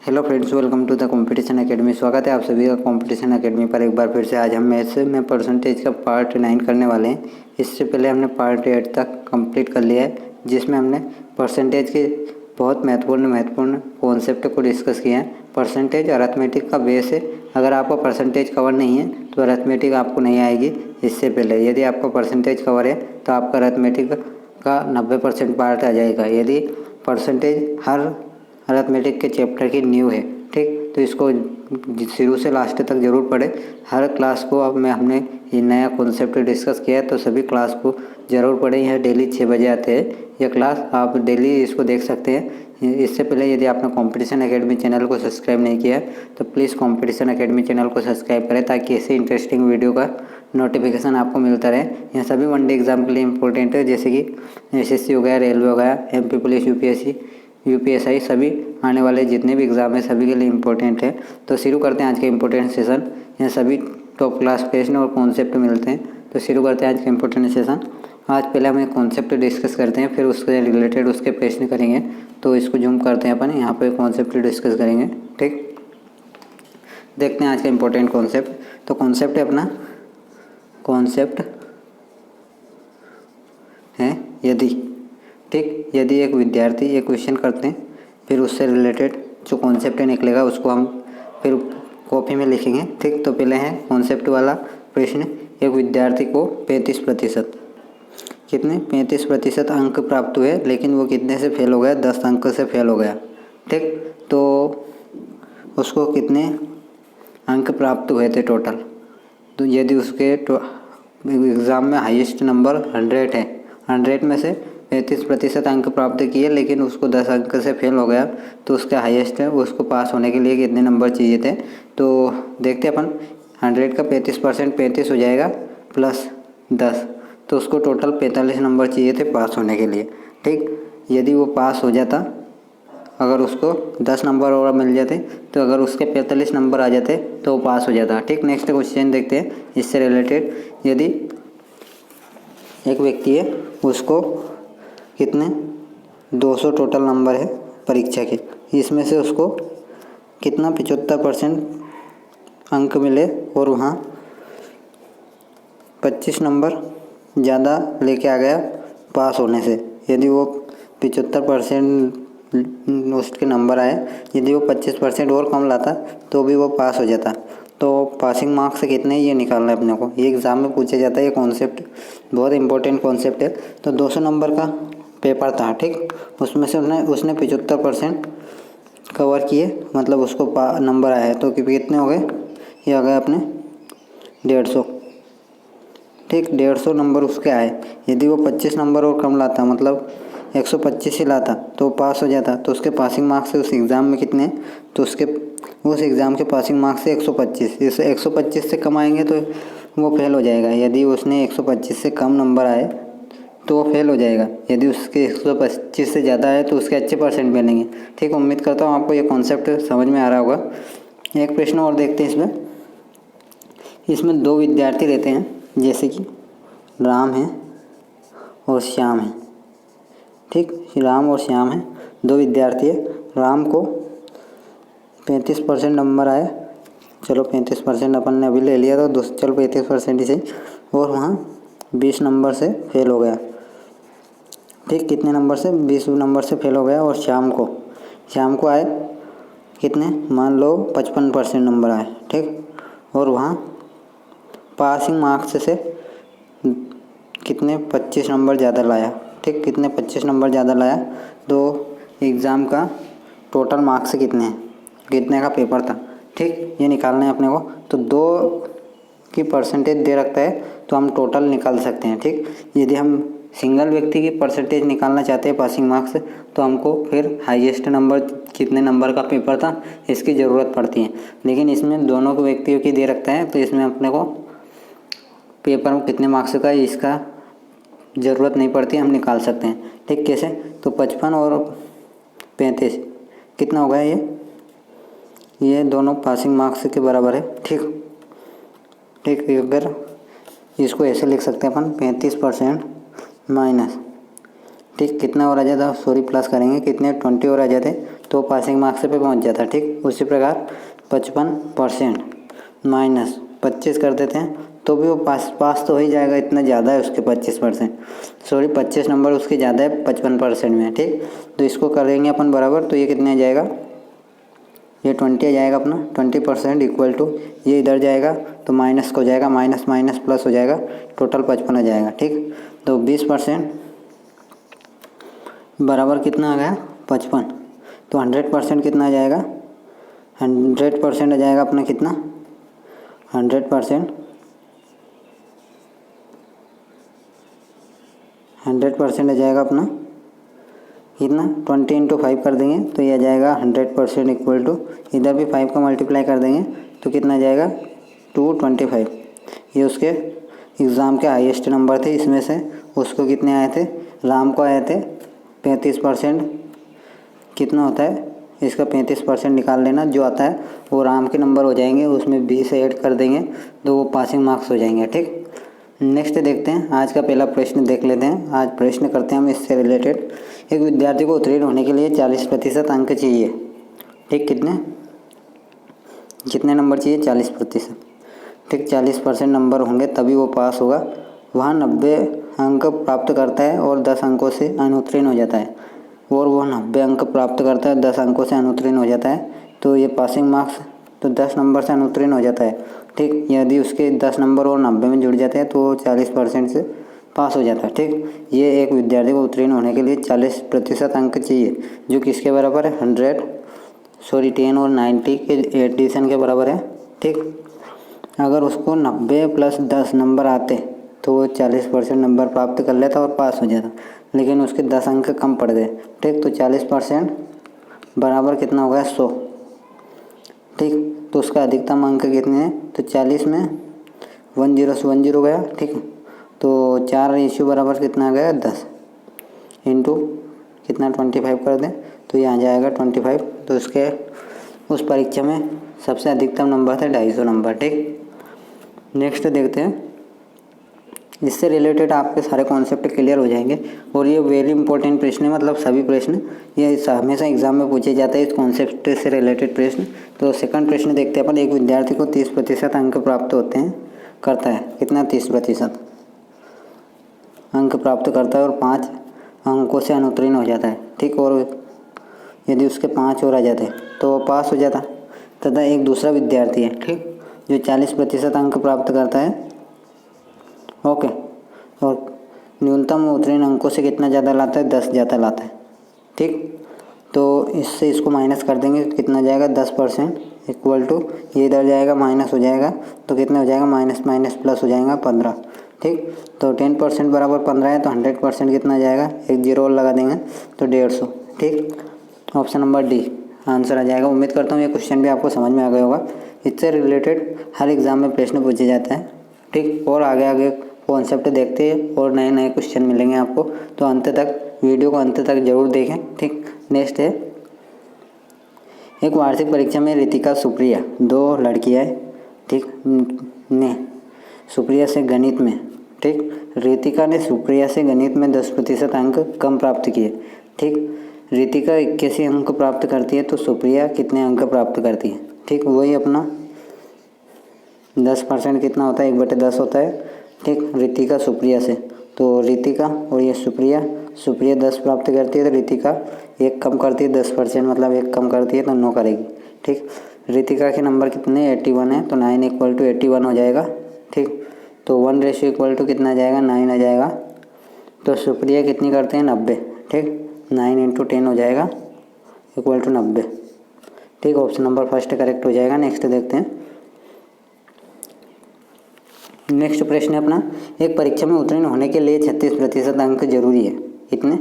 Hello friends, welcome to the competition academy. स्वागत है आप सभी का कंपटीशन एकेडमी पर एक बार फिर से। आज हम मैथ्स में परसेंटेज का पार्ट 9 करने वाले हैं। इससे पहले हमने पार्ट 8 तक कंप्लीट कर लिया है, जिसमें हमने परसेंटेज के बहुत महत्वपूर्ण कॉन्सेप्ट को डिस्कस किया है। परसेंटेज अरिथमेटिक का बेस है। अगर आपको परसेंटेज कवर नहीं है तो अरिथमेटिक आपको नहीं आएगी। इससे पहले यदि आपको परसेंटेज कवर है तो आपका अरिथमेटिक का 90% पार्ट आ जाएगा। यदि परसेंटेज हर अरिथमेटिक के चैप्टर की न्यू है, ठीक, तो इसको शुरू से लास्ट तक ज़रूर पढ़े। हर क्लास को अब हमने ये नया कॉन्सेप्ट डिस्कस किया है, तो सभी क्लास को ज़रूर पढ़ें। यह डेली 6 बजे आते हैं ये क्लास, आप डेली इसको देख सकते हैं। इससे पहले यदि आपने कंपटीशन एकेडमी चैनल को सब्सक्राइब नहीं किया तो प्लीज़ कंपटीशन एकेडमी चैनल को सब्सक्राइब करें, ताकि ऐसे इंटरेस्टिंग वीडियो का नोटिफिकेशन आपको मिलता रहे। यह सभी वनडे एग्जाम के लिए इंपॉर्टेंट है, जैसे कि एसएससी हो गया, रेलवे हो गया, एमपी पुलिस, यूपीएससी, यूपीएसआई, सभी आने वाले जितने भी एग्ज़ाम है सभी के लिए इम्पोर्टेंट है। तो शुरू करते हैं आज का इम्पोर्टेंट सेशन। यहाँ सभी टॉप क्लास क्वेश्चन और कॉन्सेप्ट मिलते हैं। तो शुरू करते हैं आज का इम्पोर्टेंट सेशन। आज पहले हम एक कॉन्सेप्ट डिस्कस करते हैं, फिर उसके रिलेटेड उसके प्रश्न करेंगे। तो इसको जूम करते हैं अपन, यहाँ पे कॉन्सेप्ट डिस्कस करेंगे, ठीक। देखते हैं आज का इम्पोर्टेंट कॉन्सेप्ट। तो कॉन्सेप्ट है अपना, कॉन्सेप्ट है यदि, ठीक, यदि एक विद्यार्थी एक क्वेश्चन करते हैं, फिर उससे रिलेटेड जो कॉन्सेप्ट निकलेगा उसको हम फिर कॉपी में लिखेंगे, ठीक। तो पहले है कॉन्सेप्ट वाला प्रश्न। एक विद्यार्थी को 35% कितने 35% अंक प्राप्त हुए, लेकिन वो कितने से फेल हो गया? 10 अंक से फेल हो गया, ठीक। तो उसको कितने अंक प्राप्त हुए थे टोटल? तो यदि उसके एग्ज़ाम में हाईएस्ट नंबर 100 है, 100 में से 35% अंक प्राप्त किए, लेकिन उसको 10 अंक से फेल हो गया, तो उसका हाईएस्ट है, उसको पास होने के लिए कितने नंबर चाहिए थे? तो देखते अपन, 100 का 35% 35 हो जाएगा प्लस 10, तो उसको टोटल 45 नंबर चाहिए थे पास होने के लिए, ठीक। यदि वो पास हो जाता, अगर उसको 10 नंबर और मिल जाते, तो अगर उसके 45 नंबर आ जाते तो वो पास हो जाता, ठीक। नेक्स्ट क्वेश्चन देखते हैं इससे रिलेटेड। यदि एक व्यक्ति है, उसको कितने 200 टोटल नंबर है परीक्षा के, इसमें से उसको कितना 75% अंक मिले और वहाँ 25 नंबर ज़्यादा लेके आ गया पास होने से। यदि वो 75% उसके नंबर आए, यदि वो 25% और कम लाता तो भी वो पास हो जाता। तो पासिंग मार्क्स कितने, ये निकालना है अपने को। ये एग्ज़ाम में पूछा जाता है, ये कॉन्सेप्ट बहुत इंपॉर्टेंट कॉन्सेप्ट है। तो 200 नंबर का पेपर था, ठीक। उसमें से उसने 75% कवर किए, मतलब उसको नंबर आया, तो कितने हो गए? ये आ गए अपने 150, ठीक। 150 नंबर उसके आए। यदि वो 25 नंबर और कम लाता, मतलब 125 ही लाता, तो पास हो जाता। तो उसके पासिंग मार्क्स से उस एग्ज़ाम में कितने? तो उस एग्ज़ाम के पासिंग मार्क्स से 125, इसे 125 से कम आएंगे तो वो फेल हो जाएगा। यदि उसने 125 से कम नंबर आए तो वो फेल हो जाएगा। यदि उसके 125 से ज़्यादा है तो उसके अच्छे परसेंट मिलेंगे, ठीक। उम्मीद करता हूँ आपको ये कॉन्सेप्ट समझ में आ रहा होगा। एक प्रश्न और देखते हैं इसमें 2 विद्यार्थी रहते हैं, जैसे कि राम है और श्याम है, ठीक। राम और श्याम है, 2 विद्यार्थी है। राम को 35% नंबर आए, चलो 35% अपन ने अभी ले लिया, तो चलो 35% ही सही, और वहाँ 20 नंबर से फेल हो गया, ठीक। कितने नंबर से? 20 नंबर से फेल हो गया। और शाम को आए कितने? मान लो 55% नंबर आए, ठीक। और वहाँ पासिंग मार्क्स से कितने 25 नंबर ज़्यादा लाया, ठीक। कितने 25 नंबर ज़्यादा लाया, तो एग्ज़ाम का टोटल मार्क्स कितने का पेपर था, ठीक। ये निकालना है अपने को। तो 2 की परसेंटेज दे रखता है तो हम टोटल निकाल सकते हैं, ठीक। यदि हम सिंगल व्यक्ति की परसेंटेज निकालना चाहते हैं पासिंग मार्क्स, तो हमको फिर हाईएस्ट नंबर कितने नंबर का पेपर था इसकी ज़रूरत पड़ती है। लेकिन इसमें दोनों को व्यक्तियों की दे रखता है, तो इसमें अपने को पेपर में कितने मार्क्स का इसका ज़रूरत नहीं पड़ती, हम निकाल सकते हैं, ठीक। कैसे? तो 55 और 35 कितना होगा? ये दोनों पासिंग मार्क्स के बराबर है, ठीक। अगर इसको ऐसे लिख सकते हैं अपन, 35% माइनस, ठीक। कितना और आ जाता? सॉरी, प्लस करेंगे, कितने 20 और आ जाते, तो पासिंग मार्क्स पे पहुंच जाता। ठीक, उसी प्रकार 55% माइनस 25 कर देते हैं तो भी वो पास तो हो ही जाएगा, इतना ज़्यादा है उसके 25 नंबर उसके ज़्यादा है 55% में। ठीक, तो इसको करेंगे अपन बराबर, तो ये कितने आ जाएगा, ये 20 आ जाएगा अपना। 20% इक्वल टू ये इधर जाएगा तो माइनस हो जाएगा, माइनस माइनस प्लस हो जाएगा, टोटल 55 आ जाएगा। ठीक, तो 20% बराबर कितना आ गया 55, तो 100% कितना आ जाएगा, 100% आ जाएगा अपना कितना, 100% आ जाएगा अपना कितना, 20 × 5 कर देंगे तो ये आ जाएगा 100% इक्वल टू, इधर भी 5 का मल्टीप्लाई कर देंगे तो कितना आ जाएगा 225। ये उसके एग्ज़ाम के हाईएस्ट नंबर थे, इसमें से उसको कितने आए थे, राम को आए थे 35%। कितना होता है इसका 35% निकाल लेना, जो आता है वो राम के नंबर हो जाएंगे, उसमें 20 ऐड कर देंगे तो वो पासिंग मार्क्स हो जाएंगे। ठीक, नेक्स्ट देखते हैं आज का पहला प्रश्न देख लेते हैं। आज प्रश्न करते हैं हम इससे रिलेटेड। एक विद्यार्थी को उत्तीर्ण होने के लिए 40% अंक चाहिए। ठीक, कितने नंबर चाहिए, 40%। ठीक, 40% नंबर होंगे तभी वो पास होगा। वहाँ 90 अंक प्राप्त करता है और 10 अंकों से अनुत्तीर्ण हो जाता है, और वो 90 अंक प्राप्त करता है 10 अंकों से अनुत्तीर्ण हो जाता है, तो ये पासिंग मार्क्स तो 10 नंबर से अनुत्तीर्ण हो जाता है। ठीक, यदि उसके 10 नंबर और 90 में जुड़ जाते हैं तो 40% से पास हो जाता है। ठीक, ये एक विद्यार्थी को उत्तीर्ण होने के लिए 40% अंक चाहिए, जो किसके बराबर है, 10 और 90 के एडिशन के बराबर है। ठीक, अगर उसको 90 + 10 नंबर आते तो वो 40% नंबर प्राप्त कर लेता और पास हो जाता, लेकिन उसके 10 अंक कम पड़ गए। ठीक, तो 40% बराबर कितना हो गया, 100। ठीक, तो उसका अधिकतम अंक कितने हैं, तो 40 में 10 से 10 गया। ठीक, तो 4 रेशियो बराबर कितना आ गया, 10 इंटू कितना 25 कर दें तो ये आ जाएगा 25। तो उसके उस परीक्षा में सबसे अधिकतम नंबर थे 250 नंबर। ठीक, नेक्स्ट देखते हैं। इससे रिलेटेड आपके सारे कॉन्सेप्ट क्लियर हो जाएंगे, और ये वेरी इंपॉर्टेंट प्रश्न है, मतलब सभी प्रश्न ये हमेशा एग्जाम में पूछे जाते हैं इस कॉन्सेप्ट से रिलेटेड प्रश्न। तो सेकंड प्रश्न देखते हैं अपन। एक विद्यार्थी को 30% अंक प्राप्त होते हैं, करता है कितना, 30% अंक प्राप्त करता है और 5 अंकों से अनुत्तीर्ण हो जाता है। ठीक, और यदि उसके 5 और आ जाते तो वो पास हो जाता। तथा एक दूसरा विद्यार्थी है, ठीक, जो 40% अंक प्राप्त करता है, ओके, और न्यूनतम उत्तीर्ण अंकों से कितना ज़्यादा लाता है, 10 ज़्यादा लाता है। ठीक, तो इससे इसको माइनस कर देंगे तो कितना जाएगा, 10% इक्वल टू ये इधर जाएगा माइनस हो जाएगा तो कितना हो जाएगा, माइनस माइनस प्लस हो जाएगा 15। ठीक, तो 10% बराबर 15 है, तो 100% कितना जाएगा, एक 0 और लगा देंगे तो 150। ठीक, ऑप्शन नंबर डी आंसर आ जाएगा। उम्मीद करता हूँ ये क्वेश्चन भी आपको समझ में आ गया होगा। इससे रिलेटेड हर एग्ज़ाम में प्रश्न पूछे जाते हैं। ठीक, और आगे आगे कॉन्सेप्ट देखते हैं और नए नए क्वेश्चन मिलेंगे आपको, तो अंत तक वीडियो को अंत तक ज़रूर देखें। ठीक, नेक्स्ट है, एक वार्षिक परीक्षा में रितिका सुप्रिया 2 लड़कियाँ हैं। ठीक, ने सुप्रिया से गणित में, ठीक, रितिका ने सुप्रिया से गणित में 10% अंक कम प्राप्त किए। ठीक, रितिका 81 अंक प्राप्त करती है तो सुप्रिया कितने अंक प्राप्त करती है। ठीक, वही अपना 10% कितना होता है, 1/10 होता है। ठीक, रितिका सुप्रिया से, तो रितिका और ये सुप्रिया 10 प्राप्त करती है तो रितिका 1 कम करती है, 10% मतलब 1 कम करती है तो 9 करेगी। ठीक, रितिका के नंबर कितने 81 है, तो 9 = 81 हो जाएगा। ठीक, तो 1 रेशियो इक्वल टू कितना आ जाएगा, 9 आ जाएगा। तो सुप्रिया कितनी करते हैं, 90। ठीक, 9 × 10 हो जाएगा इक्वल टू 90। ठीक, ऑप्शन नंबर फर्स्ट करेक्ट हो जाएगा। नेक्स्ट देखते हैं। नेक्स्ट प्रश्न है अपना, एक परीक्षा में उत्तीर्ण होने के लिए 36% अंक जरूरी है। कितने,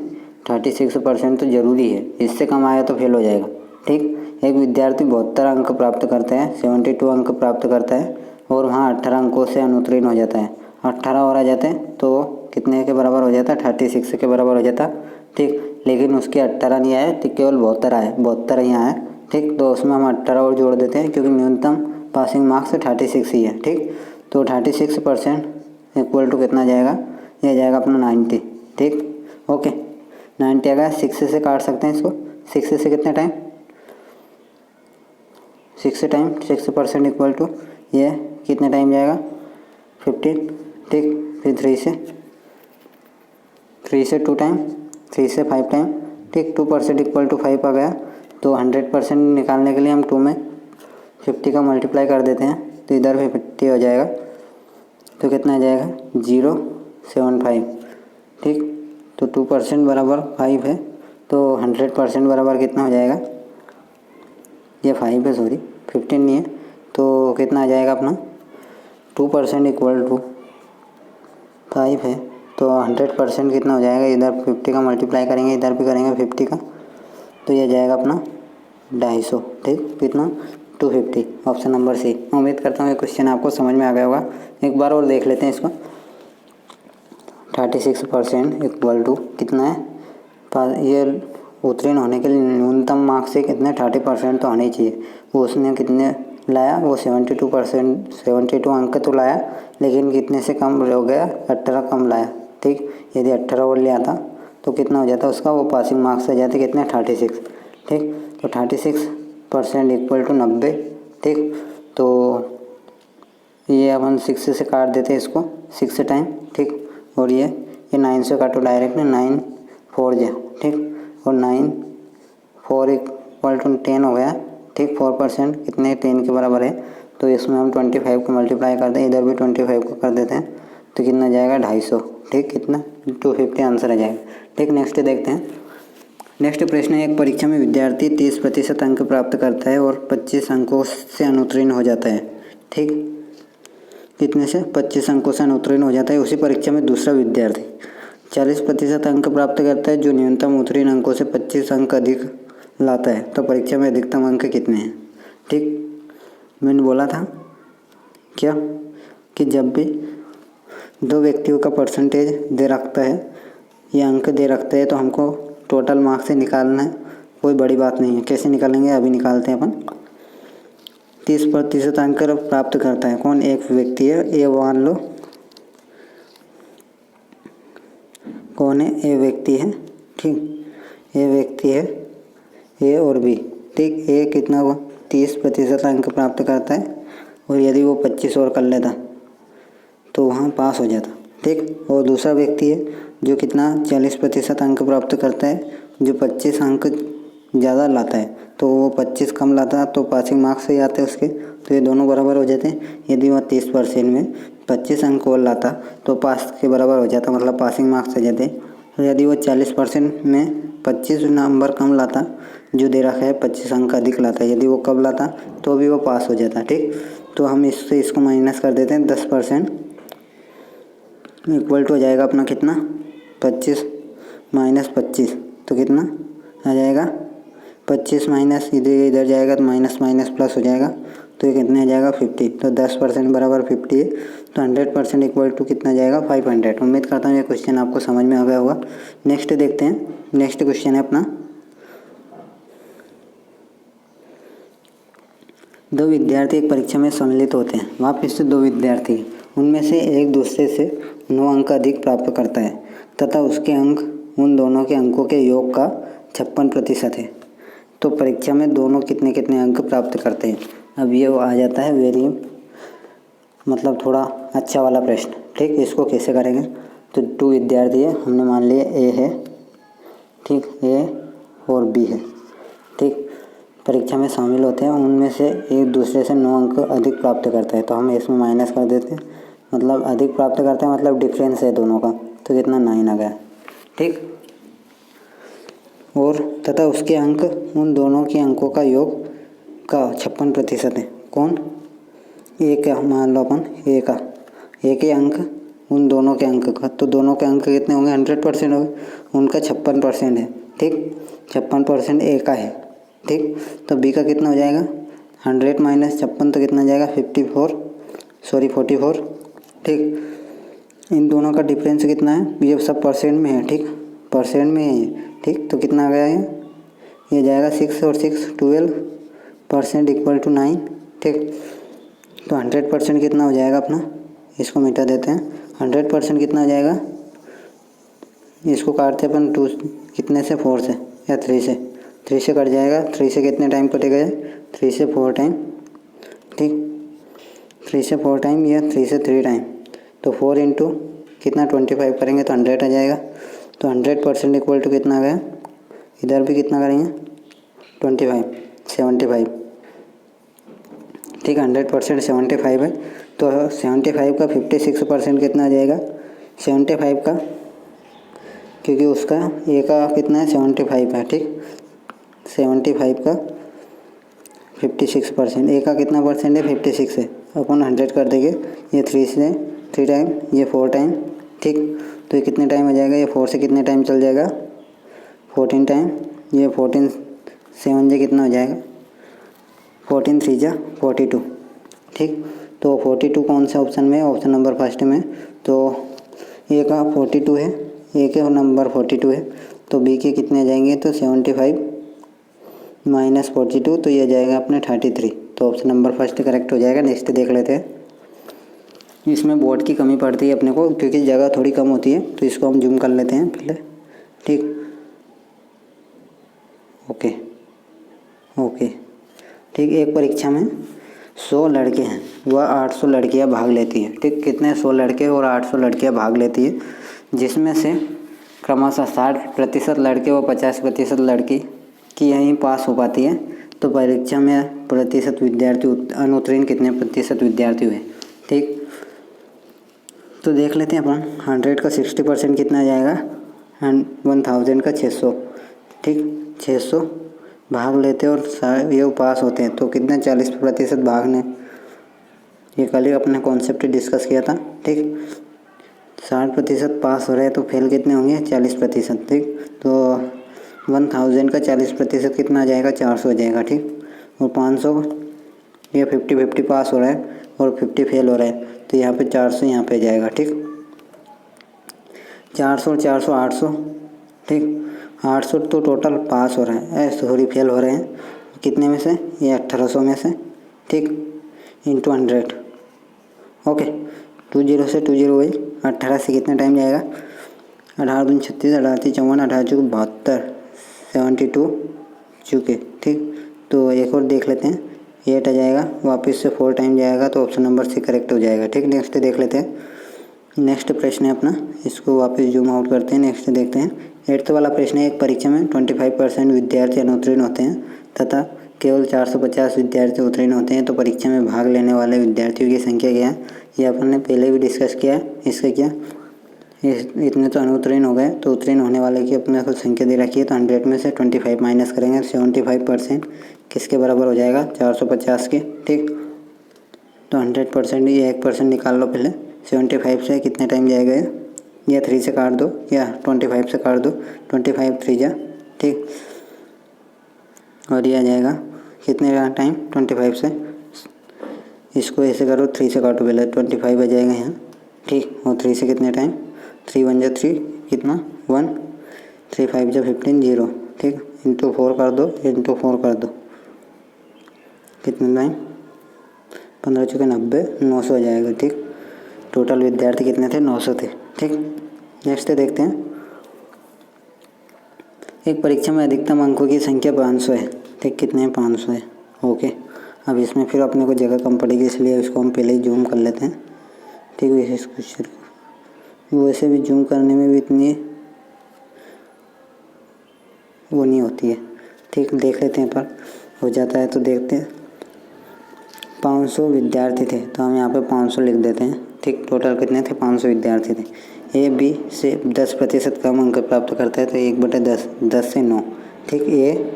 36% तो जरूरी है, इससे कम आया तो फेल हो जाएगा। ठीक, एक विद्यार्थी 72 अंक प्राप्त करता है, 72 अंक प्राप्त करता है और वहाँ 18 अंकों से अनुत्तीर्ण हो जाता है। 18 और आ जाते हैं तो कितने के बराबर हो जाता है, 36 के बराबर हो जाता। ठीक, लेकिन उसके 18 नहीं आए तो केवल 72 आए, 72 यहाँ आए। ठीक, तो उसमें हम 18 और जोड़ देते हैं क्योंकि न्यूनतम पासिंग मार्क्स 36 ही है। ठीक, तो 36% इक्वल टू कितना जाएगा, ये जाएगा अपना 90। ठीक, ओके, 90 आ गया। 6 से काट सकते हैं इसको, 6 से कितने टाइम 6 टाइम 6% इक्वल टू ये कितने टाइम जाएगा 15, ठीक। फिर 3 से 2 टाइम, 3 से 5 टाइम, ठीक। 2% इक्वल टू 5 आ गया। तो 100% निकालने के लिए हम 2 में 50 का मल्टीप्लाई कर देते हैं, तो इधर भी 50 हो जाएगा। तो कितना आ जाएगा 0.75, ठीक। तो 2% बराबर 5 है, तो 100% बराबर कितना हो जाएगा, ये 5 है, सॉरी 15 नहीं है। तो कितना आ जाएगा अपना 2% इक्वल टू 5 है, तो 100% कितना हो जाएगा, इधर 50 का मल्टीप्लाई करेंगे, इधर भी करेंगे 50 का, तो ये जाएगा अपना 250, ठीक। कितना 250, ऑप्शन नंबर सी। मैं उम्मीद करता हूँ ये क्वेश्चन आपको समझ में आ गया होगा। एक बार और देख लेते हैं इसको। 36% इक्वल टू कितना है, ये उत्तीर्ण होने के लिए न्यूनतम मार्क्स से कितने 30% तो आने चाहिए। वो उसने कितने लाया, वो 72%, 72 अंक तो लाया, लेकिन कितने से कम हो गया, 18 कम लाया, ठीक। यदि 18 और लिया था तो कितना हो जाता उसका, वो पासिंग मार्क्स आ जाते कितने 36, ठीक। तो 36% इक्वल टू 90, ठीक। तो ये अपन 6 से काट देते हैं इसको, 6 टाइम, ठीक। और ये 9 से काटो डायरेक्ट, 9 4 जा, ठीक। और 9 4 इक्वल टू 10 हो गया, ठीक। 4% कितने 10 के बराबर है, तो इसमें हम 25 को मल्टीप्लाई कर दें, इधर भी 25 को कर देते हैं, तो कितना जाएगा 250, ठीक। कितना 250 आंसर आ जाएगा, ठीक। नेक्स्ट देखते हैं। नेक्स्ट प्रश्न है, एक परीक्षा में विद्यार्थी 30% अंक प्राप्त करता है और 25 अंकों से अनुत्तीर्ण हो जाता है, ठीक। कितने से 25 अंकों से अनुत्तीर्ण हो जाता है। उसी परीक्षा में दूसरा विद्यार्थी 40% अंक प्राप्त करता है, जो न्यूनतम उत्तीर्ण अंकों से 25 अंक अधिक लाता है। तो परीक्षा में अधिकतम अंक कितने हैं, ठीक। मैंने बोला था क्या कि जब भी दो व्यक्तियों का परसेंटेज दे रखता है या अंक दे रखता है, तो हमको टोटल मार्क्स से निकालना है, कोई बड़ी बात नहीं है। कैसे निकालेंगे अभी निकालते हैं अपन। 30% अंक प्राप्त करता है कौन, एक व्यक्ति है, ये मान लो कौन है, ए व्यक्ति है, ठीक। ए व्यक्ति है, ए और बी, ठीक। ए कितना वो 30% अंक प्राप्त करता है, और यदि वो 25 और कर लेता तो वहाँ पास हो जाता, ठीक। और दूसरा व्यक्ति है जो कितना 40% अंक प्राप्त करता है, जो 25 अंक ज़्यादा लाता है, तो वो 25 कम लाता तो पासिंग मार्क्स से आते उसके, तो ये दोनों बराबर हो जाते हैं। यदि वह 30% में 25 अंक और लाता तो पास के बराबर हो जाता, मतलब पासिंग मार्क्स आ जाते। और यदि वो 40% में 25 नंबर कम लाता, जो दे रखा है 25 अंक अधिक लाता, यदि वो कम लाता तो भी वो पास हो जाता, ठीक। तो हम इससे इसको माइनस कर देते हैं, 10% इक्वल टू हो जाएगा अपना कितना 25 माइनस 25, तो कितना आ जाएगा 25 माइनस इधर जाएगा तो माइनस माइनस प्लस हो जाएगा, तो ये कितने आ जाएगा 50। तो 10% बराबर 50 है, तो 100% इक्वल टू कितना जाएगा 500। उम्मीद करता हूँ ये क्वेश्चन आपको समझ में आ गया होगा। नेक्स्ट देखते हैं। नेक्स्ट क्वेश्चन है अपना, दो विद्यार्थी एक परीक्षा में सम्मिलित होते हैं। वहाँ फिर से दो विद्यार्थी, उनमें से एक दूसरे से 9 अंक अधिक प्राप्त करता है तथा उसके अंक उन दोनों के अंकों के योग का 56% है। तो परीक्षा में दोनों कितने कितने अंक प्राप्त करते हैं। अब ये आ जाता है वेरी मतलब थोड़ा अच्छा वाला प्रश्न, ठीक। इसको कैसे करेंगे, तो 2 विद्यार्थी है, हमने मान लिया ए है, ठीक, ए और बी है, ठीक। परीक्षा में शामिल होते हैं, उनमें से एक दूसरे से 9 अंक अधिक प्राप्त करता है, तो हम इसमें माइनस कर देते हैं, मतलब अधिक प्राप्त करते हैं मतलब डिफरेंस है दोनों का, तो कितना 9 आ गया, ठीक। और तथा उसके अंक उन दोनों के अंकों का योग का 56% है। कौन, ए का, मान लो अपन ए का, ए के अंक उन दोनों के अंक का, तो दोनों के अंक कितने होंगे 100% होंगे, उनका 56% है, ठीक। 56% ए का है, ठीक। तो बी का कितना हो जाएगा 100 माइनस 56, तो कितना जाएगा 44, ठीक। इन दोनों का डिफरेंस कितना है, ये सब परसेंट में है, ठीक, परसेंट में है, ठीक। तो कितना आ गया ये जाएगा 6 और 6 12% इक्वल टू 9, ठीक। तो 100% कितना हो जाएगा अपना, इसको मिटा देते हैं। 100% कितना हो जाएगा, इसको काटते अपन 2 कितने से 4 से या 3 से, 3 से कट जाएगा। 3 से कितने टाइम कटेगा? 3 से 4 टाइम, ठीक। 3 से 4 टाइम या 3 से 3 टाइम, तो 4 इंटू कितना 25 करेंगे तो 100 आ जाएगा। तो 100% इक्वल टू कितना आ गया? इधर भी कितना करेंगे? 25, 75, ठीक। 100% 75 है, तो 75 का 56% कितना आ जाएगा? 75 का, क्योंकि उसका ए का कितना है? 75 है, ठीक। 75 का 56%, ए का कितना परसेंट है? 56 है, अपन 100 कर देंगे। ये 3 से 3 टाइम, ये 4 टाइम, ठीक। तो ये कितने टाइम आ जाएगा? ये 4 से कितने टाइम चल जाएगा? 14 टाइम। ये 14 7 से कितना हो जाएगा? 14 3 जा 42, ठीक। तो 42 कौन से ऑप्शन में है? ऑप्शन नंबर फर्स्ट में। तो ए का 42 है, ए के नंबर 42 है, तो बी के कितने आ जाएंगे? तो 75 माइनस 42, तो ये आ जाएगा अपने 33। तो ऑप्शन नंबर फर्स्ट करेक्ट हो जाएगा। नेक्स्ट देख लेते हैं। इसमें बोर्ड की कमी पड़ती है अपने को, क्योंकि जगह थोड़ी कम होती है, तो इसको हम जूम कर लेते हैं पहले, ठीक। ओके ओके, ठीक। एक परीक्षा में 100 लड़के हैं, वह 800 लड़कियां भाग लेती हैं, ठीक। कितने? 100 लड़के और 800 लड़कियां भाग लेती है, जिसमें से क्रमशः 60% लड़के व 50% लड़की की यहीं पास हो पाती है। तो परीक्षा में प्रतिशत विद्यार्थी अनुत्तीर्ण कितने प्रतिशत विद्यार्थी हुए, ठीक। तो देख लेते हैं अपन। 100 का 60% कितना आ जाएगा? 1000 का 600, ठीक। 600 भाग लेते और ये पास होते हैं, तो कितने? 40% भागने। ये कल ही अपने कॉन्सेप्ट डिस्कस किया था, ठीक। 60% पास हो रहे हैं, तो फेल कितने होंगे? 40%, ठीक। तो 1000 का 40% कितना आ जाएगा? 400 आ जाएगा, ठीक। और 500, ये 50-50 पास हो रहा है और 50 फेल हो रहा है, तो यहाँ पे 400 यहाँ पे जाएगा, ठीक। 400 और 400 800, ठीक। 800 तो टोटल पास हो रहे हैं, सॉरी फेल हो रहे हैं, कितने में से? ये 1800 में से, ठीक। Into 100, okay. 20 से 20 हुई, 18 से कितना टाइम जाएगा? 18 दूनी 36, 18 तीन 54, 18 चौक 72, 72 चुके, ठीक। तो एक और देख लेते हैं। 8 आ जाएगा, वापस से 4 टाइम जाएगा, तो ऑप्शन नंबर सी करेक्ट हो जाएगा, ठीक। नेक्स्ट देख लेते हैं। नेक्स्ट प्रश्न है अपना, इसको वापस जूम आउट करते हैं। नेक्स्ट देखते हैं। 8th वाला प्रश्न है। एक परीक्षा में 25% विद्यार्थी अनुत्तीर्ण होते हैं तथा केवल 450 विद्यार्थी उत्तीर्ण होते हैं, तो परीक्षा में भाग लेने वाले विद्यार्थियों की संख्या क्या है? ये अपन ने पहले भी डिस्कस किया है। इसका क्या, इतने तो अनुत्तीर्ण हो गए, तो उत्तीर्ण होने वाले की अपने को संख्या दे रखी है। तो 100 में से 25 माइनस करेंगे, 75% किसके बराबर हो जाएगा? 450 के, ठीक। तो 100% ये 1% निकाल लो पहले। 75 से कितने टाइम जाएगा? या 3 से काट दो या 25 से काट दो। 25 3 जा, ठीक। और ये आ जाएगा कितने का टाइम? 25 से, इसको ऐसे करो, 3 से काटो पहले, 25 आ जाएगा यहाँ, ठीक। और 3 से कितने टाइम? 3 1 जा 3, कितना? 1, 3 5 जा 15 0, ठीक। इंटू 4 कर दो, इंटू 4 कर दो, कितना टाइम? 15 चौके 90, 900 आ जाएगा, ठीक। टोटल विद्यार्थी कितने थे? 900 थे, ठीक। नेक्स्ट देखते हैं। एक परीक्षा में अधिकतम अंकों की संख्या 500 है, ठीक। कितने हैं? 500 है, ओके। अब इसमें फिर अपने को जगह कम पड़ेगी, इसलिए इसको हम पहले ही जूम कर लेते हैं, ठीक। वैसे भी जूम करने में भी इतनी वो नहीं होती है, ठीक। देख लेते हैं, पर हो जाता है तो देखते हैं। 500 विद्यार्थी थे, तो हम यहाँ पे 500 लिख देते हैं, ठीक। टोटल कितने थे? 500 विद्यार्थी थे। ए बी से 10% कम अंक प्राप्त करता है, तो 1/10, 10 से 9, ठीक। ए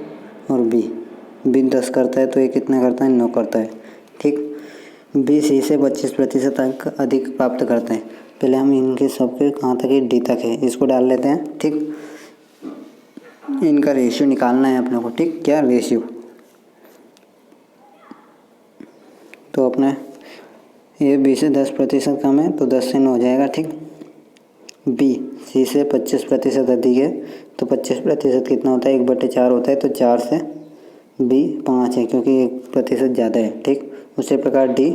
और बी 10 करता है, तो ये कितना करता है? 9 करता है, ठीक। बी सी से 25% अंक अधिक प्राप्त करते हैं। पहले हम इनके सबके कहाँ तक है? डी तक है, इसको डाल लेते हैं, ठीक। इनका रेशियो निकालना है अपने को, ठीक। क्या रेशियो? तो अपने ए बी से 10% कम है, तो 10 से 9 हो जाएगा, ठीक। बी सी से 25% अधिक है, तो 25% कितना होता है? 1/4 होता है, तो 4 से बी 5 है, क्योंकि 1% ज़्यादा है, ठीक। उसी प्रकार डी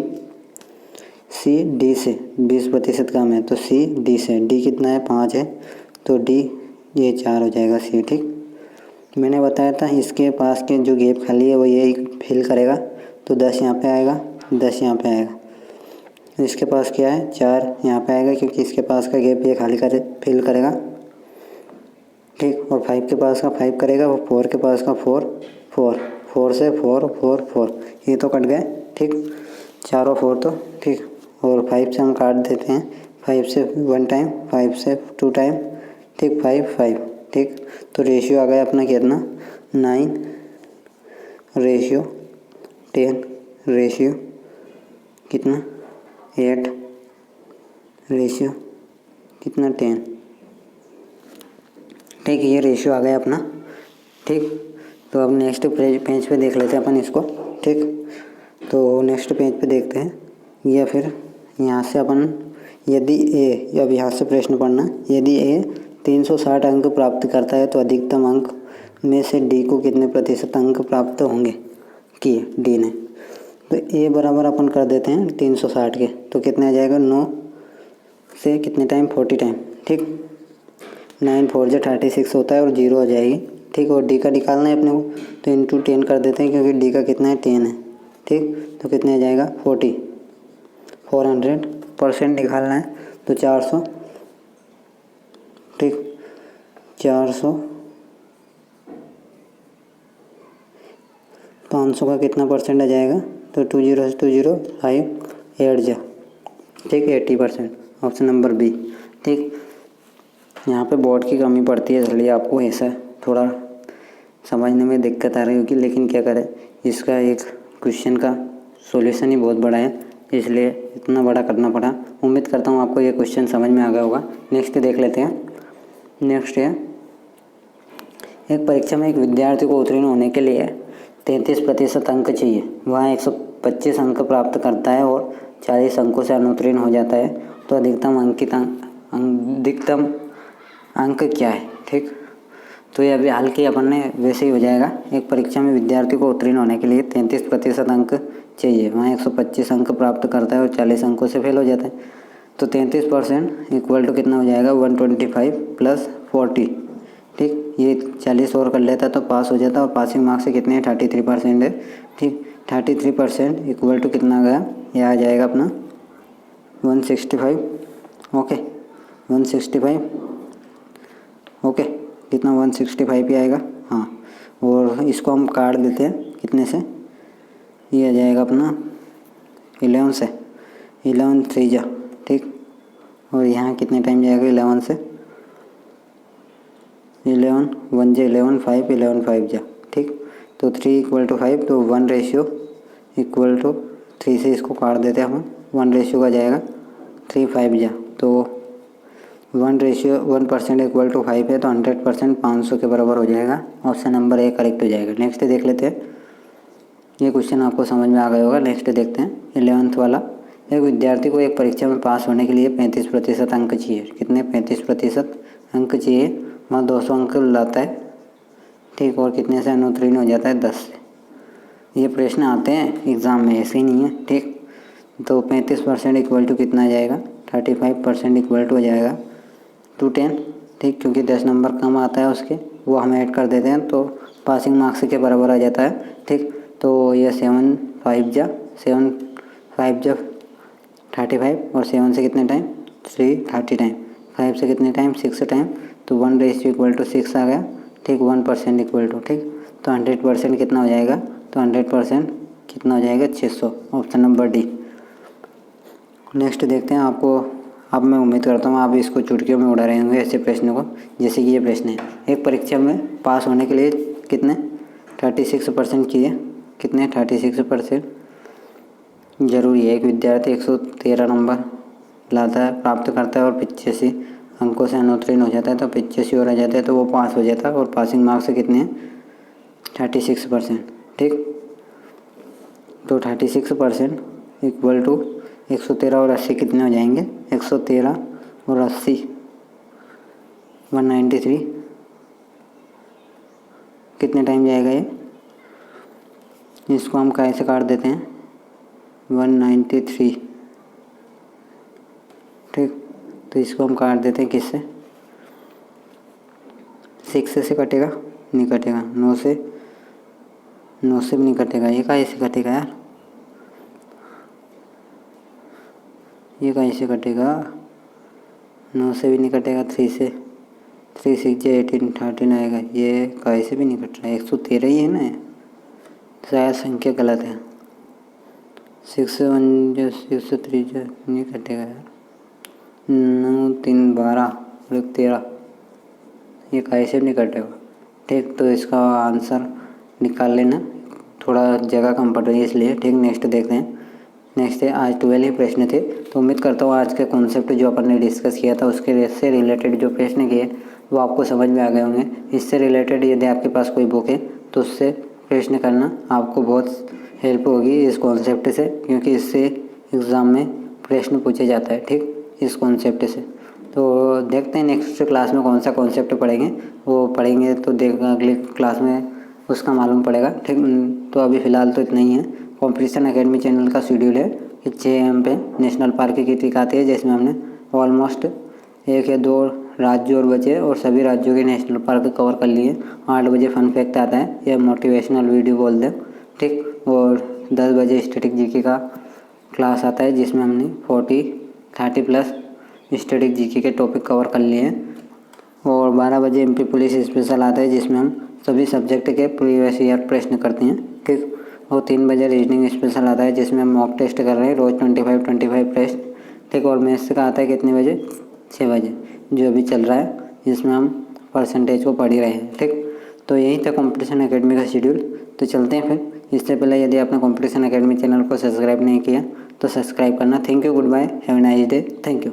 सी डी से 20% कम है, तो सी डी से, डी कितना है? 5 है, तो डी ये 4 हो जाएगा, सी, ठीक। मैंने बताया था इसके पास के जो गैप खाली है वो यही फिल करेगा, तो 10 यहाँ पे आएगा, 10 यहाँ पे आएगा। इसके पास क्या है 4 यहाँ पे आएगा क्योंकि इसके पास का गैप ये खाली करे फिल करेगा, ठीक। और 5 के पास का 5 करेगा, वो 4 के पास का 4 4 4 से 4 4 4 ये तो कट गए, ठीक। 4 और 4 तो ठीक, और 5 से हम काट देते हैं, 5 से 1 टाइम, 5 से 2 टाइम, ठीक, 5 5, ठीक। तो रेशियो आ गया अपना कितना 9 रेशियो 10 रेशियो कितना 8 रेशियो कितना 10, ठीक। ये रेशियो आ गया अपना, ठीक। तो अब नेक्स्ट पेज पे देख लेते हैं अपन इसको, ठीक। तो नेक्स्ट पेज पे देखते हैं, या फिर यहाँ से अपन यदि ए, अब यहाँ से प्रश्न पढ़ना, यदि ए 360 अंक प्राप्त करता है तो अधिकतम अंक में से डी को कितने प्रतिशत अंक प्राप्त होंगे किए डी ने। तो ए बराबर अपन कर देते हैं 360 के, तो कितने आ जाएगा 9 से कितने टाइम 40 टाइम, ठीक। 9 4 जो 36 होता है और 0 हो जाएगी, ठीक। और डी का निकालना है अपने को, तो इंटू 10 कर देते हैं क्योंकि डी का कितना है 10 है, ठीक। तो कितने आ जाएगा 400% निकालना है, तो 400, ठीक। 400 500 का कितना परसेंट आ जाएगा, तो 2 0 से 2 0 5 8 जा, ठीक, 80%, ऑप्शन नंबर बी, ठीक। यहाँ पे बोर्ड की कमी पड़ती है इसलिए आपको ऐसा थोड़ा समझने में दिक्कत आ रही होगी, लेकिन क्या करें, इसका एक क्वेश्चन का सॉल्यूशन ही बहुत बड़ा है इसलिए इतना बड़ा करना पड़ा। उम्मीद करता हूँ आपको ये क्वेश्चन समझ में आ गया होगा। नेक्स्ट देख लेते हैं। नेक्स्ट है, एक परीक्षा में एक विद्यार्थी को उत्तीर्ण होने के लिए 33% अंक चाहिए, वह 125 अंक प्राप्त करता है और 40 अंकों से अनुत्तीर्ण हो जाता है, तो अधिकतम अंक क्या है, ठीक। तो ये अभी हाल के अपन ने वैसे ही हो जाएगा। एक परीक्षा में विद्यार्थी को उत्तीर्ण होने के लिए 33% अंक चाहिए, वहाँ 125 अंक प्राप्त करता है और 40 अंकों से फेल हो जाता है, तो 33% इक्वल टू कितना हो जाएगा 125 + 40, ठीक। ये 40 और कर लेता तो पास हो जाता, और पासिंग मार्क्स से कितने 33% है, ठीक। 33% इक्वल टू कितना आ गया, ये आ जाएगा अपना 165, ओके 165, ओके कितना 165 ही आएगा, हाँ। और इसको हम काट देते हैं कितने से, ये आ जाएगा अपना 11 से, 11 3 जा, ठीक। और यहाँ कितने टाइम जाएगा 11 से, 11 1 जा 11 5 11 5 जा, ठीक। तो 3 = 5, तो 1 रेशियो इक्वल टू 3 से इसको काट देते हैं हम, 1 रेशियो का जाएगा 3 5 जा, तो 1% इक्वल टू 5 है, तो 100% 500 के बराबर हो जाएगा, ऑप्शन नंबर ए करेक्ट हो जाएगा। नेक्स्ट देख लेते हैं, ये क्वेश्चन आपको समझ में आ गया होगा। नेक्स्ट देखते हैं 11th वाला। एक विद्यार्थी को एक परीक्षा में पास होने के लिए 35% अंक चाहिए, कितने 35% अंक चाहिए, वहाँ 200 अंक लाता है, ठीक। और कितने से अनुत्तीर्ण हो जाता है 10 से। ये प्रश्न आते हैं एग्ज़ाम में, ऐसे ही नहीं है, ठीक। तो 35% इक्वल टू कितना आ जाएगा 35% इक्वल टू हो जाएगा 210, ठीक। क्योंकि 10 नंबर कम आता है उसके, वो हम ऐड कर देते हैं तो पासिंग मार्क्स के बराबर आ जाता है, ठीक। तो ये 7 5 जा 35 और 7 से कितने टाइम 3 30 टाइम, 5 से कितने टाइम 6 टाइम, तो 1 रेशियो इक्वल टू 6 आ गया, ठीक। 1% इक्वल टू, ठीक। तो 100% कितना हो जाएगा, तो 100% कितना हो जाएगा 600, ऑप्शन नंबर डी। नेक्स्ट देखते हैं। अब मैं उम्मीद करता हूँ आप इसको चुटकियों में उड़ा रहे होंगे ऐसे प्रश्नों को, जैसे कि ये प्रश्न है, एक परीक्षा में पास होने के लिए कितने 36% चाहिए, कितने 36% ज़रूरी है। एक विद्यार्थी 113 नंबर लाता है, प्राप्त करता है और 85 अंकों से अनुत्तीर्ण हो जाता है, तो 85 और आ जाता है तो वो पास हो जाता है, और पासिंग मार्क्स से कितने 36%, ठीक। तो 36% इक्वल टू 113 और 80 कितने हो जाएंगे, 113 और 80 193, कितने टाइम जाएगा ये, इसको हम कैसे काट देते हैं 193, ठीक। तो इसको हम काट देते हैं किससे, 6 से कटेगा नहीं कटेगा, 9 से भी नहीं कटेगा। ये का ऐसे कटेगा यार, ये का ऐसे कटेगा, 9 से भी नहीं कटेगा, 3 से, 3 6 18 13 आएगा। ये का ऐसे भी नहीं कट रहा है, 113 ही है ना, शायद संख्या गलत है। 6 1 6 3 नहीं कटेगा यार, 9 3 12 और 13, ये कैसे भी नहीं कटेगा। ठीक, तो इसका आंसर निकाल लेना, थोड़ा जगह कम पड़ रही है इसलिए। ठीक, नेक्स्ट देखते हैं। नेक्स्ट है, आज 12 ही प्रश्न थे, तो उम्मीद करता हूँ आज के कॉन्सेप्ट जो अपन ने डिस्कस किया था उसके से रिलेटेड जो प्रश्न किए वो आपको समझ में आ गए होंगे। इससे रिलेटेड यदि आपके पास कोई बुक है तो उससे प्रश्न करना आपको बहुत हेल्प होगी इस कॉन्सेप्ट से, क्योंकि इससे एग्ज़ाम में प्रश्न पूछे जाता है। ठीक, इस कॉन्सेप्ट से। तो देखते हैं नेक्स्ट क्लास में कौन सा कॉन्सेप्ट पढ़ेंगे, वो पढ़ेंगे तो अगली क्लास में उसका मालूम पड़ेगा। ठीक, तो अभी फ़िलहाल तो इतना ही है। कॉम्पिटिशन एकेडमी चैनल का शेड्यूल है कि 6 AM पे नेशनल पार्क की टिक आती है, जिसमें हमने ऑलमोस्ट 1 या 2 राज्य और बचे और सभी राज्यों के नेशनल पार्क कवर कर लिए। 8 बजे फन फैक्ट आता है या मोटिवेशनल वीडियो बोल दें। ठीक, और 10 बजे स्टैटिक जीके का क्लास आता है, जिसमें हमने 30 प्लस स्टैटिक जीके के टॉपिक कवर कर लिए हैं। और 12 बजे MP पुलिस स्पेशल आता है, जिसमें हम सभी सब्जेक्ट के प्रीवियस ईयर प्रश्न करते हैं। ठीक, और 3 बजे रीजनिंग स्पेशल आता है, जिसमें हम मॉक टेस्ट कर रहे हैं रोज़ 25 प्रश्न। ठीक, और मैथ्स का आता है कितने बजे, 6 बजे, जो अभी चल रहा है, जिसमें हम परसेंटेज को पढ़ ही रहे हैं। ठीक, तो यही था कॉम्पिटिशन एकेडमी का शेड्यूल। तो चलते हैं फिर। इससे पहले यदि आपने कॉम्पिटिशन एकेडमी चैनल को सब्सक्राइब नहीं किया तो सब्सक्राइब करना। Thank you, good bye, have a nice day, thank you.